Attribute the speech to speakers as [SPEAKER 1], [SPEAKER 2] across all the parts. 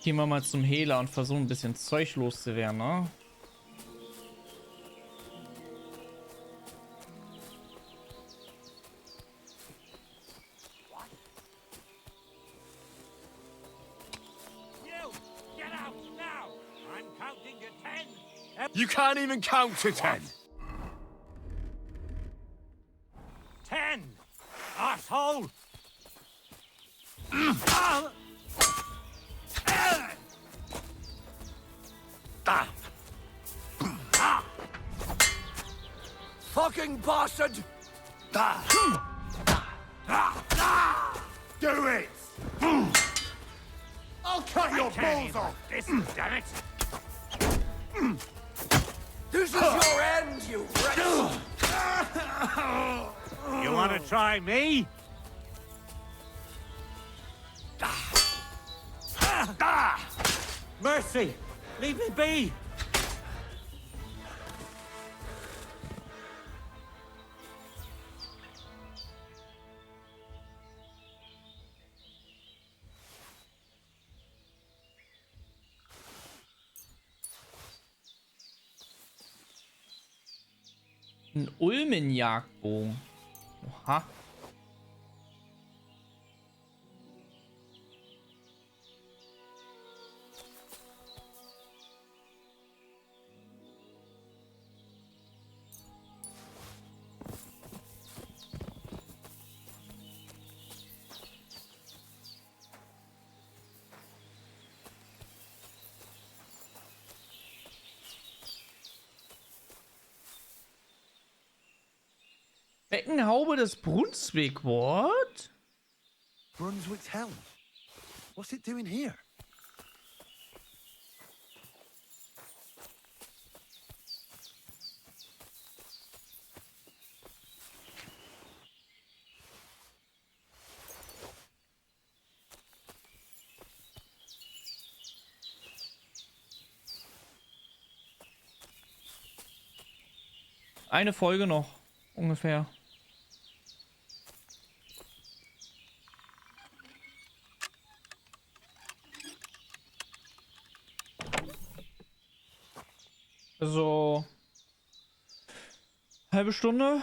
[SPEAKER 1] Gehen wir mal zum Hehler und versuchen ein bisschen Zeug loszuwerden, ne?
[SPEAKER 2] You can't even count to 10.
[SPEAKER 3] 10! Asshole!
[SPEAKER 2] Fucking bastard! Do it! I'll cut your balls off!
[SPEAKER 3] This, damn it!
[SPEAKER 2] This is your end, you wretch!
[SPEAKER 3] You want to try me? Mercy! Leave me be!
[SPEAKER 1] Ein Ulmenjagdbogen. Oha. Beckenhaube des Brunswick, what?
[SPEAKER 2] Brunswick's helm? What's it doing here?
[SPEAKER 1] Eine Folge noch, ungefähr. So. Halbe Stunde.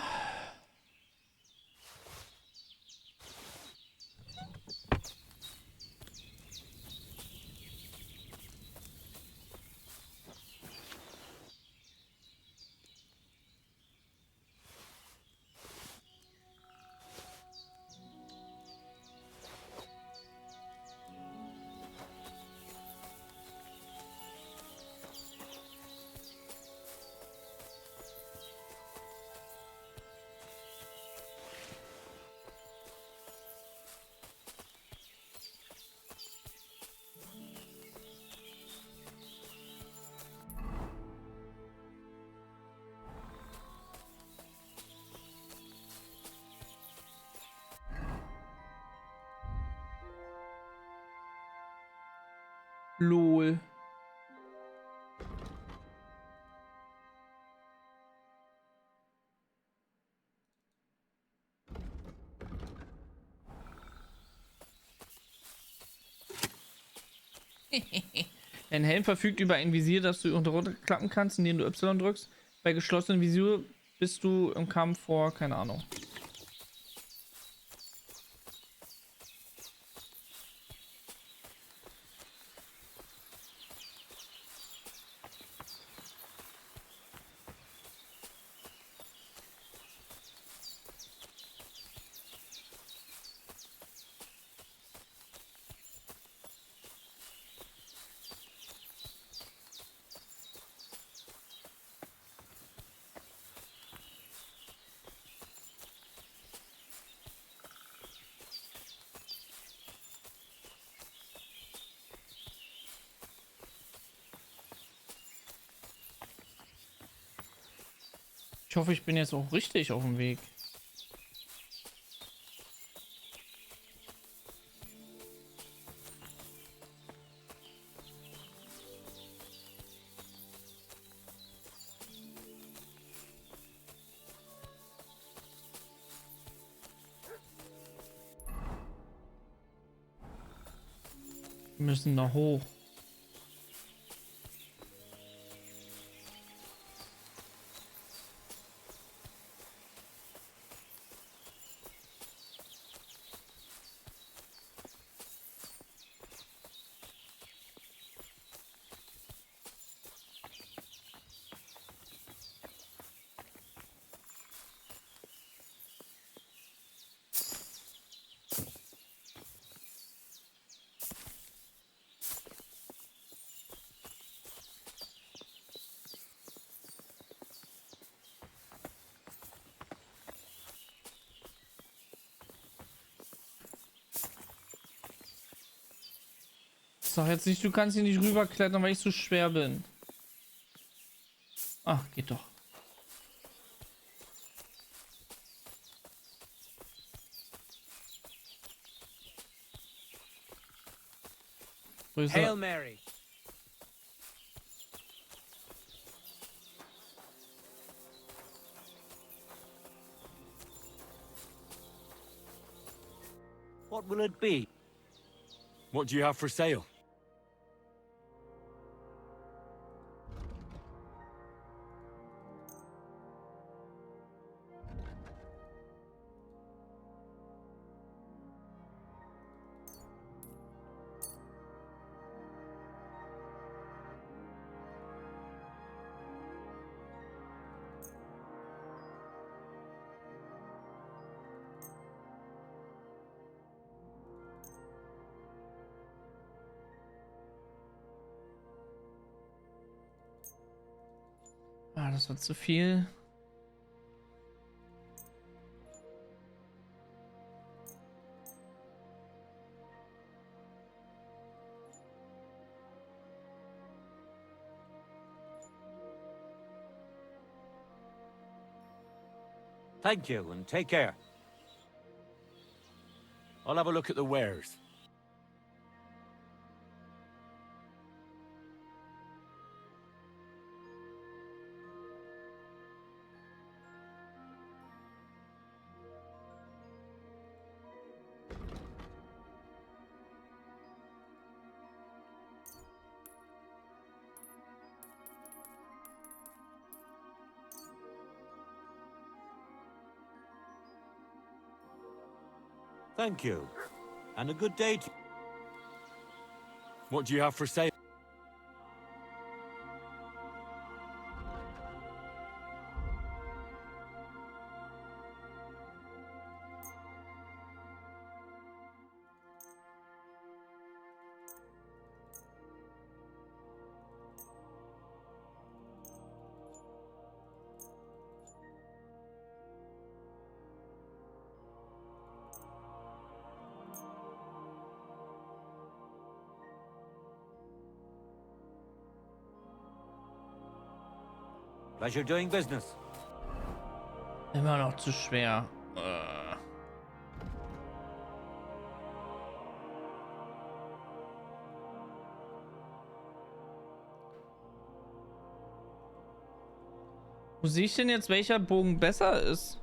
[SPEAKER 1] Lol. Dein Helm verfügt über ein Visier, das du runterklappen kannst, indem du Y drückst. Bei geschlossenem Visier bist du im Kampf vor, keine Ahnung. Ich hoffe, ich bin jetzt auch richtig auf dem Weg. Wir müssen da hoch. Sag jetzt nicht, du kannst hier nicht rüberklettern, weil ich so schwer bin. Ach, geht doch. Grüße.
[SPEAKER 3] Hail Mary. What will it be?
[SPEAKER 2] What do you have for sale?
[SPEAKER 1] Ah, das war zu viel.
[SPEAKER 3] Thank you, and take care.
[SPEAKER 2] I'll have a look at the wares.
[SPEAKER 3] Thank you, and a good day to
[SPEAKER 2] What do you have for sale?
[SPEAKER 3] pleasure doing business.
[SPEAKER 1] Immer noch zu schwer. Wo sehe ich denn jetzt, welcher Bogen besser ist?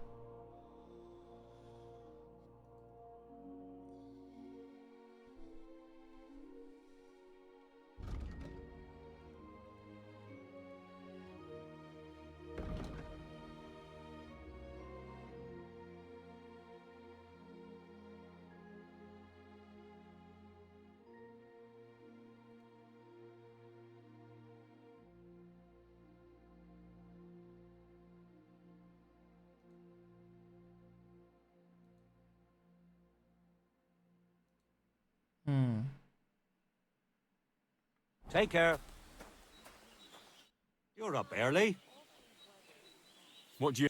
[SPEAKER 1] Hm.
[SPEAKER 3] Take care. You're up early.
[SPEAKER 2] What do you...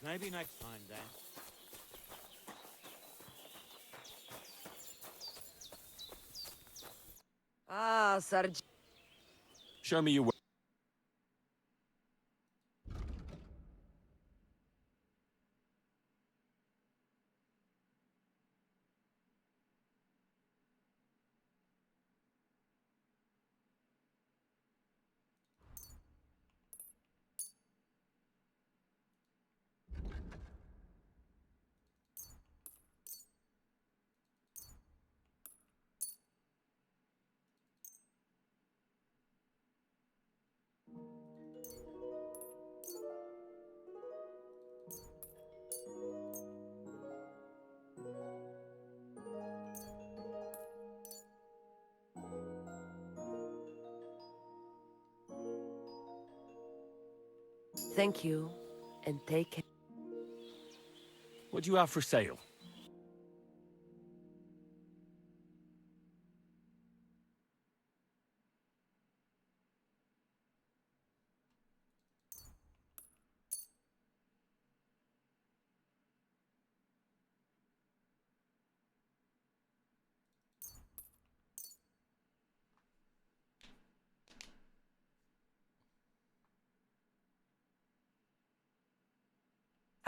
[SPEAKER 3] Maybe next time then.
[SPEAKER 4] Ah, Sarge.
[SPEAKER 2] Show me your wa-
[SPEAKER 4] Thank you, and take care.
[SPEAKER 2] What do you have for sale?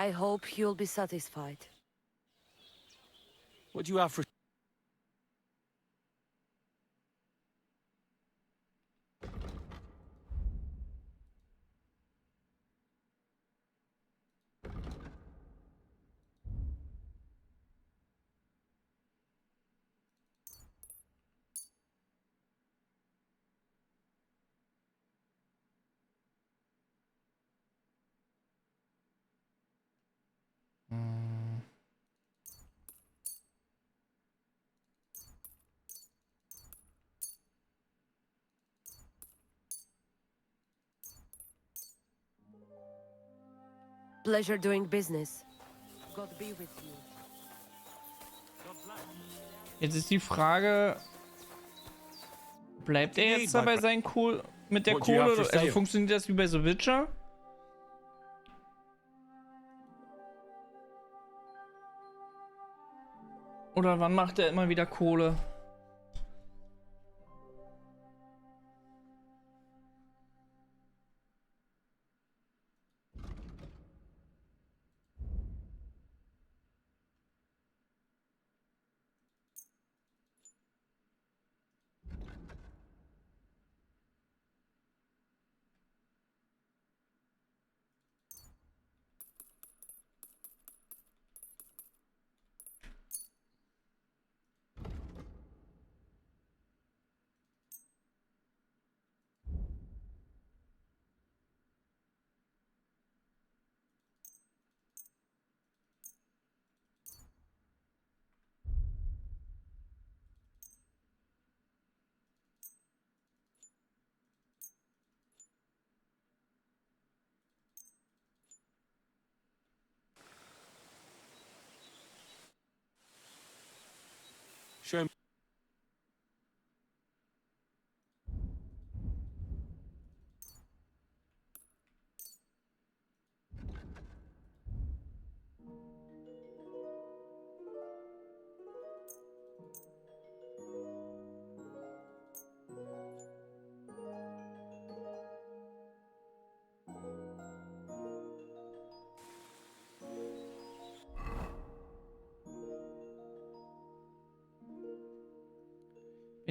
[SPEAKER 4] I hope you'll be satisfied.
[SPEAKER 2] What do you have for...
[SPEAKER 4] Pleasure doing business. God be with you.
[SPEAKER 1] Jetzt ist die Frage, bleibt er jetzt dabei sein Kohl mit der
[SPEAKER 2] What do you have
[SPEAKER 1] Kohle?
[SPEAKER 2] for
[SPEAKER 1] Also
[SPEAKER 2] sale?
[SPEAKER 1] funktioniert das wie bei The Witcher? Oder wann macht er immer wieder Kohle?
[SPEAKER 2] Show me.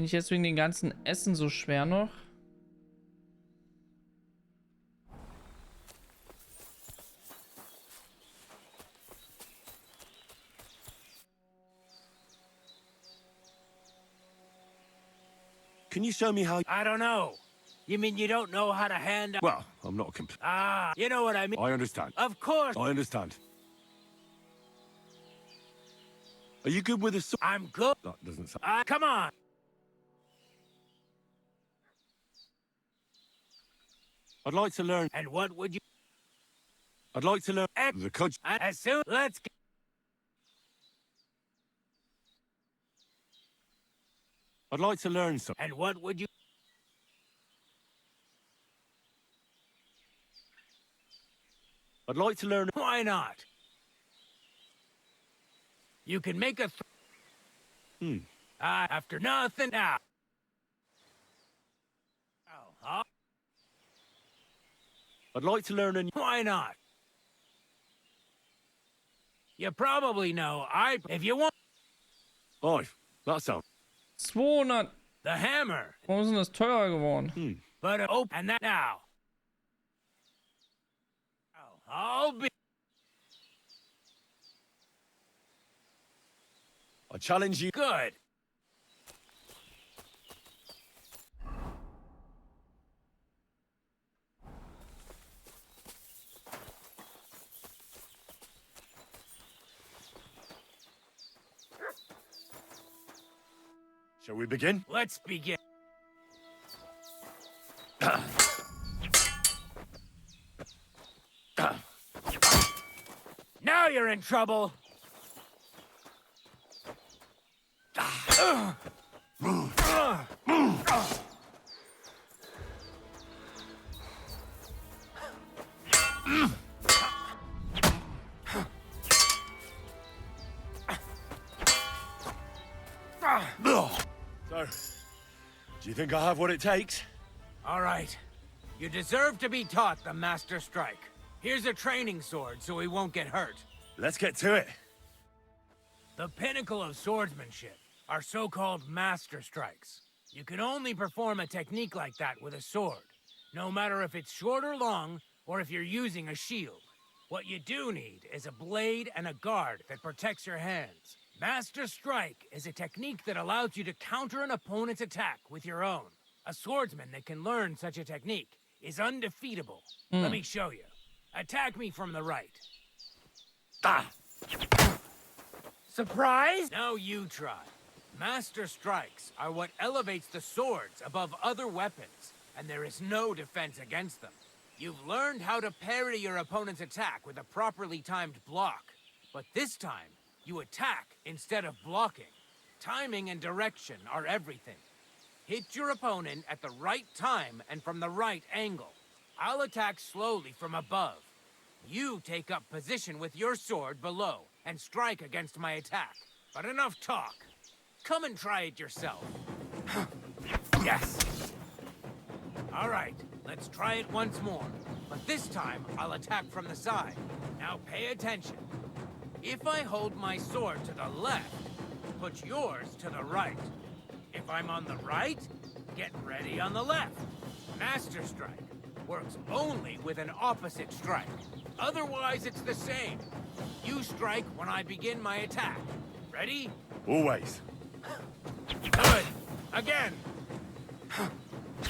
[SPEAKER 1] Bin ich jetzt wegen den ganzen Essen so schwer noch?
[SPEAKER 2] Can you show me how...
[SPEAKER 3] I don't know. You mean you don't know how to handle...
[SPEAKER 2] Well, I'm not a comp...
[SPEAKER 3] Ah, you know what I mean.
[SPEAKER 2] I understand.
[SPEAKER 3] Of course.
[SPEAKER 2] I understand. Are you good with a sword?
[SPEAKER 3] I'm good.
[SPEAKER 2] That doesn't sound...
[SPEAKER 3] Come on.
[SPEAKER 2] I'd like to learn...
[SPEAKER 3] And what would you...
[SPEAKER 2] I'd like to learn... The cud...
[SPEAKER 3] As soon... Let's get...
[SPEAKER 2] I'd like to learn some...
[SPEAKER 3] And what would you...
[SPEAKER 2] I'd like to learn...
[SPEAKER 3] Why not? You can make a... After nothing now. Oh,
[SPEAKER 2] I'd like to learn a...
[SPEAKER 3] why not? You probably know if you want...
[SPEAKER 2] Aye, that sounds...
[SPEAKER 1] 200.
[SPEAKER 3] The hammer.
[SPEAKER 1] Warum ist denn das teurer geworden?
[SPEAKER 3] But open that now. I'll be...
[SPEAKER 2] I challenge you...
[SPEAKER 3] Good.
[SPEAKER 2] Shall we begin?
[SPEAKER 3] Let's begin. Now you're in trouble.
[SPEAKER 2] So, do you think I have what it takes?
[SPEAKER 3] All right. You deserve to be taught the Master Strike. Here's a training sword so he won't get hurt.
[SPEAKER 2] Let's get to it.
[SPEAKER 3] The pinnacle of swordsmanship are so-called master strikes. You can only perform a technique like that with a sword, no matter if it's short or long, or if you're using a shield. What you do need is a blade and a guard that protects your hands. Master Strike is a technique that allows you to counter an opponent's attack with your own. A swordsman that can learn such a technique is undefeatable. Let me show you. Attack me from the right. Ah! Surprise? Now you try. Master Strikes are what elevates the swords above other weapons, and there is no defense against them. You've learned how to parry your opponent's attack with a properly timed block, but this time, you attack instead of blocking. Timing and direction are everything. Hit your opponent at the right time and from the right angle. I'll attack slowly from above. You take up position with your sword below and strike against my attack. But enough talk. Come and try it yourself. Yes! All right, let's try it once more. But this time, I'll attack from the side. Now pay attention. If I hold my sword to the left, put yours to the right. If I'm on the right, get ready on the left. Master Strike works only with an opposite strike. Otherwise, it's the same. You strike when I begin my attack. Ready?
[SPEAKER 2] Always.
[SPEAKER 3] Good. Again.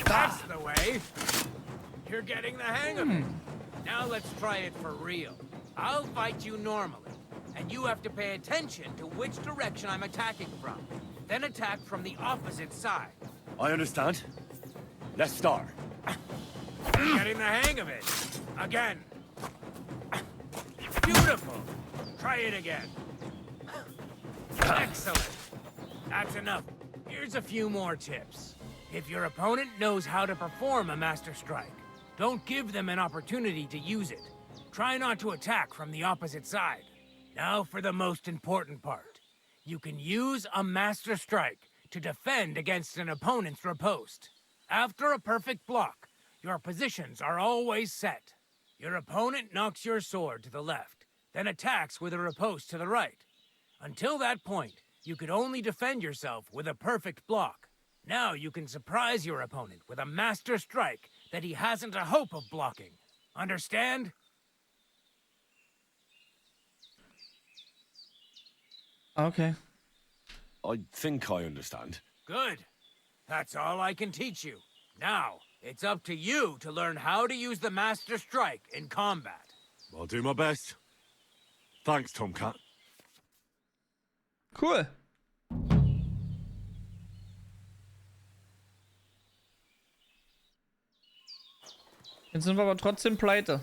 [SPEAKER 3] That's the way. You're getting the hang of it. Now let's try it for real. I'll fight you normally, and you have to pay attention to which direction I'm attacking from. Then attack from the opposite side.
[SPEAKER 2] I understand. Let's start.
[SPEAKER 3] You're getting the hang of it. Again. Beautiful. Try it again. Excellent. That's enough. Here's a few more tips. If your opponent knows how to perform a Master Strike, don't give them an opportunity to use it. Try not to attack from the opposite side. Now for the most important part. You can use a Master Strike to defend against an opponent's riposte. After a perfect block, your positions are always set. Your opponent knocks your sword to the left, then attacks with a riposte to the right. Until that point, you could only defend yourself with a perfect block. Now you can surprise your opponent with a Master Strike that he hasn't a hope of blocking. Understand?
[SPEAKER 1] Okay.
[SPEAKER 2] I think I understand.
[SPEAKER 3] Good. That's all I can teach you. Now, it's up to you to learn how to use the Master Strike in combat.
[SPEAKER 2] I'll do my best. Thanks, Tomcat.
[SPEAKER 1] Cool. Jetzt sind wir aber trotzdem pleite.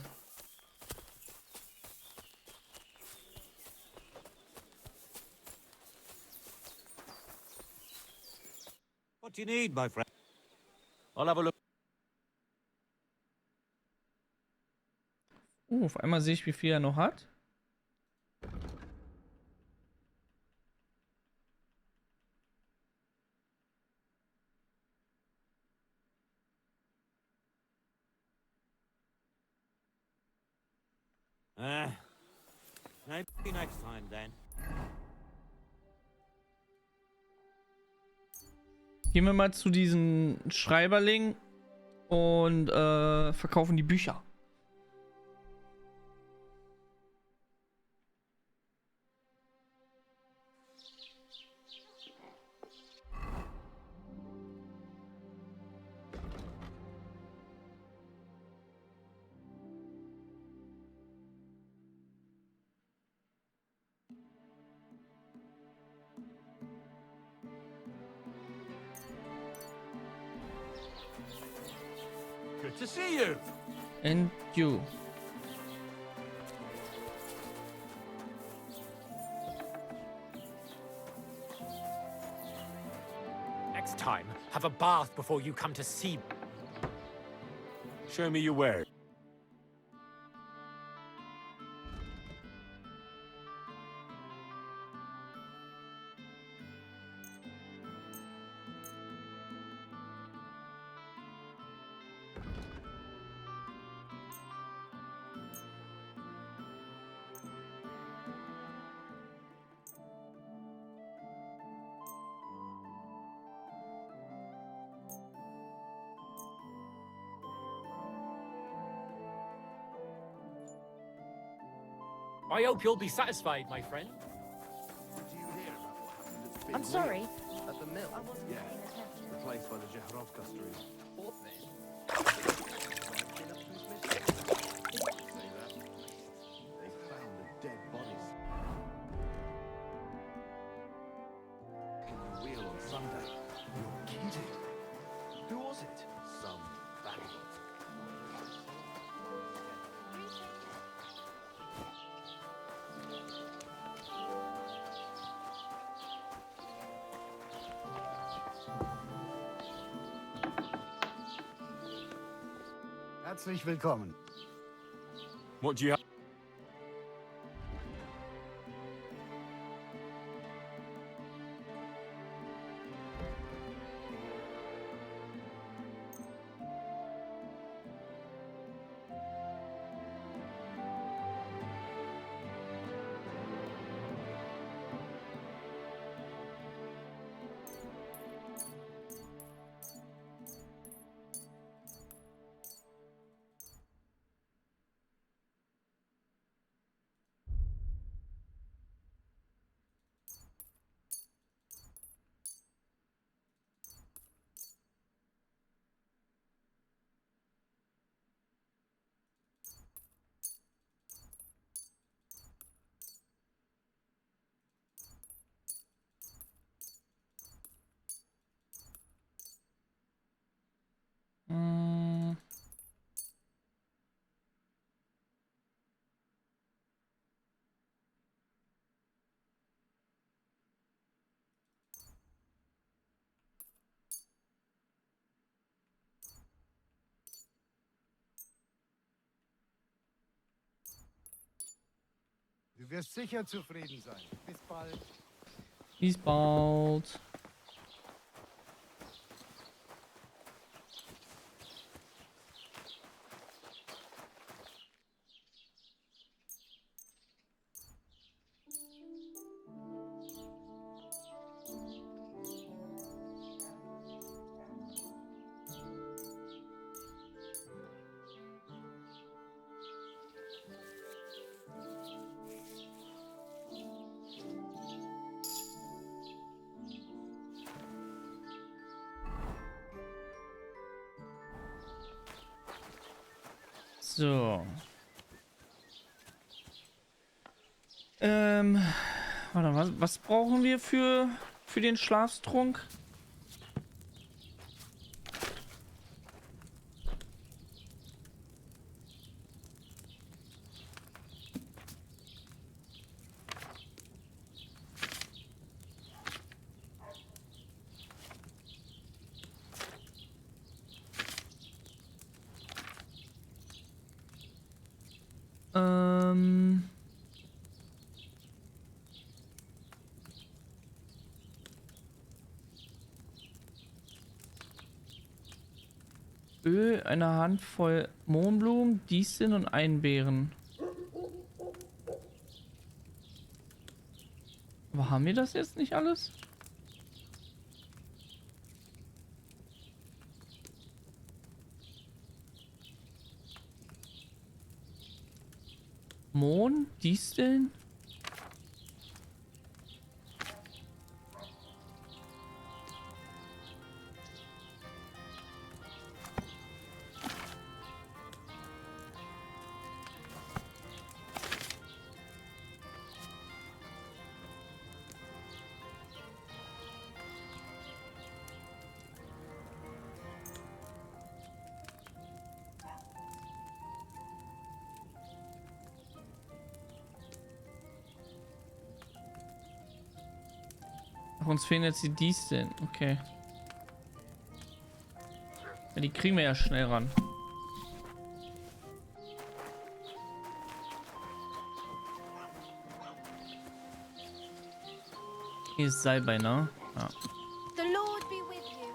[SPEAKER 5] What do you need, my friend? I'll have a look.
[SPEAKER 1] Auf einmal sehe ich, wie viel er noch hat.
[SPEAKER 5] Maybe next time then.
[SPEAKER 1] Gehen wir mal zu diesen Schreiberling und verkaufen die Bücher.
[SPEAKER 3] Good to see you.
[SPEAKER 1] And you.
[SPEAKER 6] Next time, have a bath before you come to see me.
[SPEAKER 2] Show me your wares.
[SPEAKER 6] I hope you'll be satisfied, my friend.
[SPEAKER 2] Did you hear about what happened at Spin
[SPEAKER 7] I'm sorry.
[SPEAKER 2] Wheel? At the mill?
[SPEAKER 7] I wasn't
[SPEAKER 2] Yeah.
[SPEAKER 7] paying attention.
[SPEAKER 2] The place where the Jehorovka stream. What then? Say that. They found the dead bodies. In the wheel on Sunday. You're kidding. Who was it? Some vagabond.
[SPEAKER 8] Herzlich willkommen.
[SPEAKER 5] What do you have?
[SPEAKER 1] Mm.
[SPEAKER 8] Du wirst sicher zufrieden sein. Bis bald.
[SPEAKER 1] Bis bald. So. Warte, was brauchen wir für den Schlaftrunk? Ähm. Öl, eine Handvoll Mohnblumen, Disteln und Einbeeren. Aber haben wir das jetzt nicht alles? Mohn, Disteln? Ach, uns fehlen jetzt die Disteln. Okay. Ja, die kriegen wir ja schnell ran. Hier ist Salbei, ne? Ja.
[SPEAKER 7] The Lord be with you.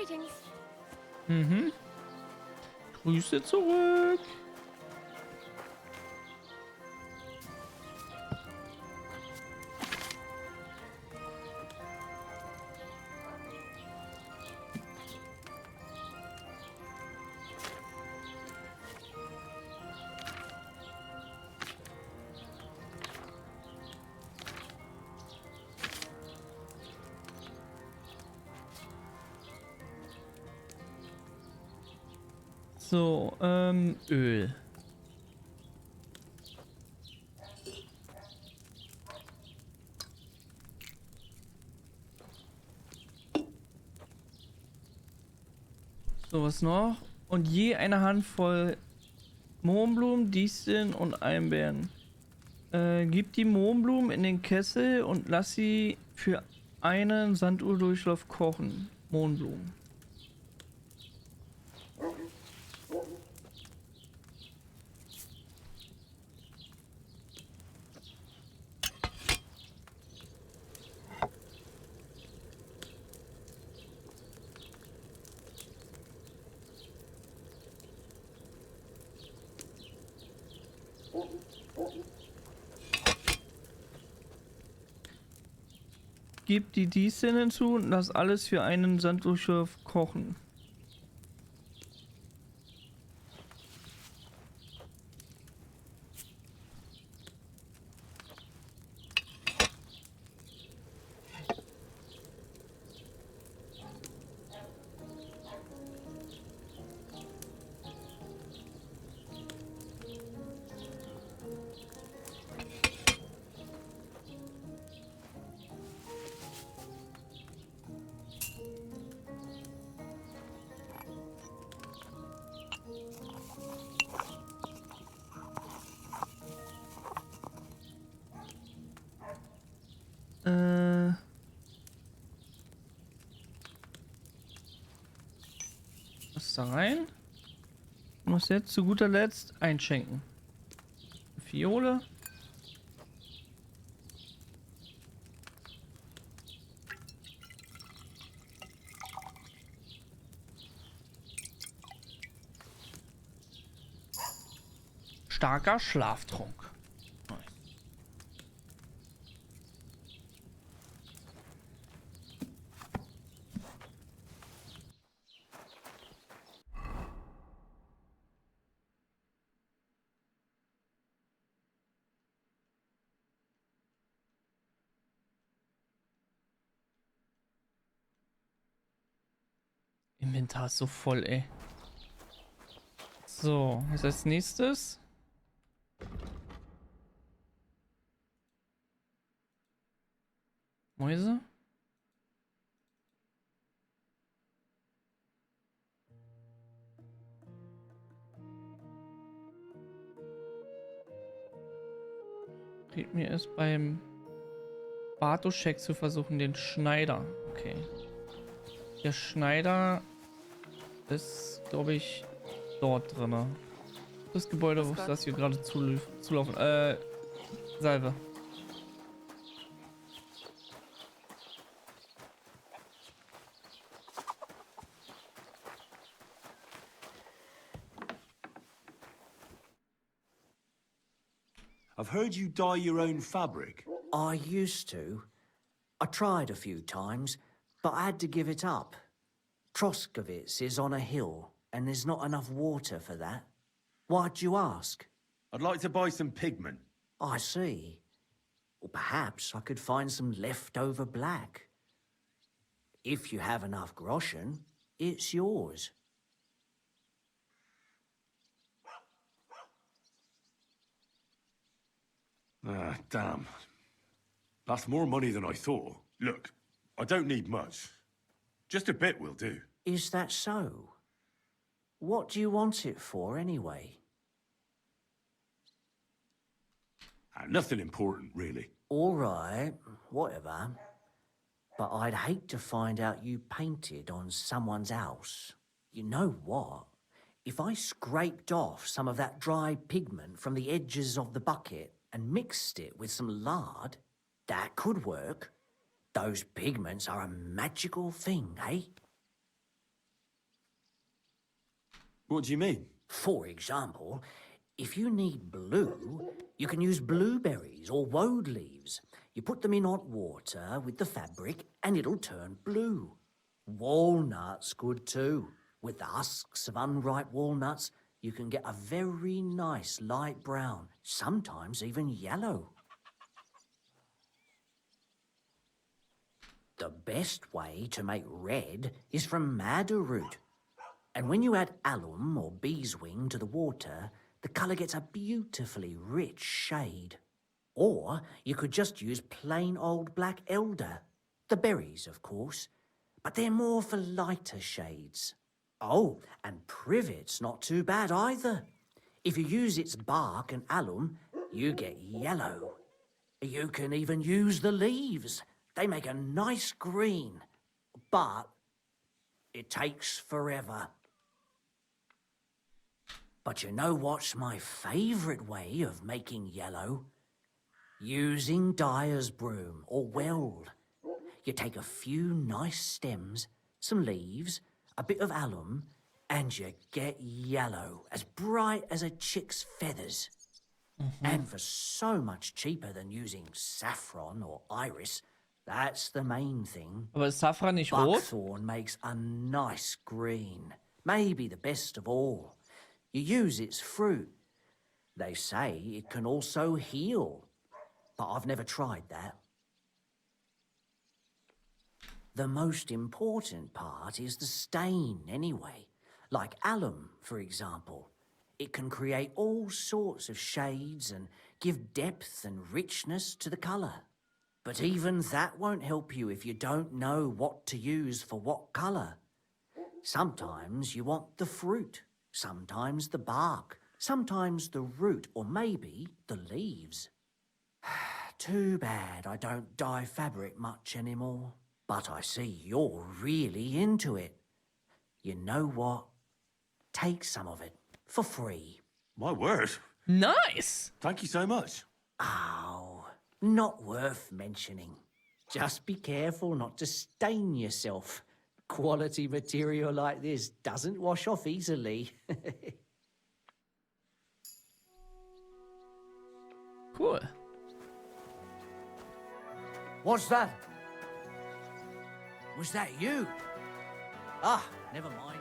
[SPEAKER 7] Greetings.
[SPEAKER 1] Mhm. Grüße zurück. So, Öl. So, was noch? Und je eine Handvoll Mohnblumen, Disteln und Einbeeren. Gib die Mohnblumen in den Kessel und lass sie für einen Sanduhrdurchlauf kochen. Mohnblumen. Gib die Disteln hinzu und lass alles für einen Sanduhrdurchlauf kochen. Was da rein? Muss jetzt zu guter Letzt einschenken. Fiole. Starker Schlaftrunk. Inventar ist so voll, ey. So, was als nächstes? Mäuse? Red mir es beim Bartoschek zu versuchen, den Schneider. Okay. Der Schneider ist, glaube ich, dort drin. Das Gebäude, wo das hier gerade zulaufen. Salve.
[SPEAKER 2] I've heard you dye your own fabric.
[SPEAKER 9] I used to. I tried a few times, but I had to give it up. Troskowitz is on a hill, and there's not enough water for that. Why'd you ask?
[SPEAKER 2] I'd like to buy some pigment.
[SPEAKER 9] I see. Or perhaps I could find some leftover black. If you have enough groschen, it's yours.
[SPEAKER 2] Ah, damn. That's more money than I thought. Look, I don't need much. Just a bit will do.
[SPEAKER 9] Is that so? What do you want it for, anyway?
[SPEAKER 2] Nothing important, really.
[SPEAKER 9] All right, whatever. But I'd hate to find out you painted on someone's house. You know what? If I scraped off some of that dry pigment from the edges of the bucket and mixed it with some lard, that could work. Those pigments are a magical thing, eh?
[SPEAKER 10] What do you mean?
[SPEAKER 9] For example, if you need blue, you can use blueberries or woad leaves. You put them in hot water with the fabric and it'll turn blue. Walnuts good too. With the husks of unripe walnuts, you can get a very nice light brown, sometimes even yellow. The best way to make red is from madder root. And when you add alum or beeswing to the water, the colour gets a beautifully rich shade. Or you could just use plain old black elder. The berries, of course, but they're more for lighter shades. Oh, and privet's not too bad either. If you use its bark and alum, you get yellow. You can even use the leaves. They make a nice green, but it takes forever. But you know what's my favourite way of making yellow? Using dyer's broom or weld. You take a few nice stems, some leaves, a bit of alum, and you get yellow, as bright as a chick's feathers. And for so much cheaper than using saffron or iris, that's the main thing.
[SPEAKER 1] Aber ist Safran nicht rot?
[SPEAKER 9] Buckthorn makes a nice green, maybe the best of all. You use its fruit. They say it can also heal, but I've never tried that. The most important part is the stain anyway. Like alum, for example. It can create all sorts of shades and give depth and richness to the colour. But even that won't help you if you don't know what to use for what colour. Sometimes you want the fruit, sometimes the bark, sometimes the root, or maybe the leaves. Too bad I don't dye fabric much anymore. But I see you're really into it. You know what? Take some of it for free.
[SPEAKER 10] My word.
[SPEAKER 1] Nice!
[SPEAKER 10] Thank you so much.
[SPEAKER 9] Oh, not worth mentioning. Just be careful not to stain yourself. Quality material like this doesn't wash off easily.
[SPEAKER 1] Cool.
[SPEAKER 9] What's that? Was that you? Ah, never mind.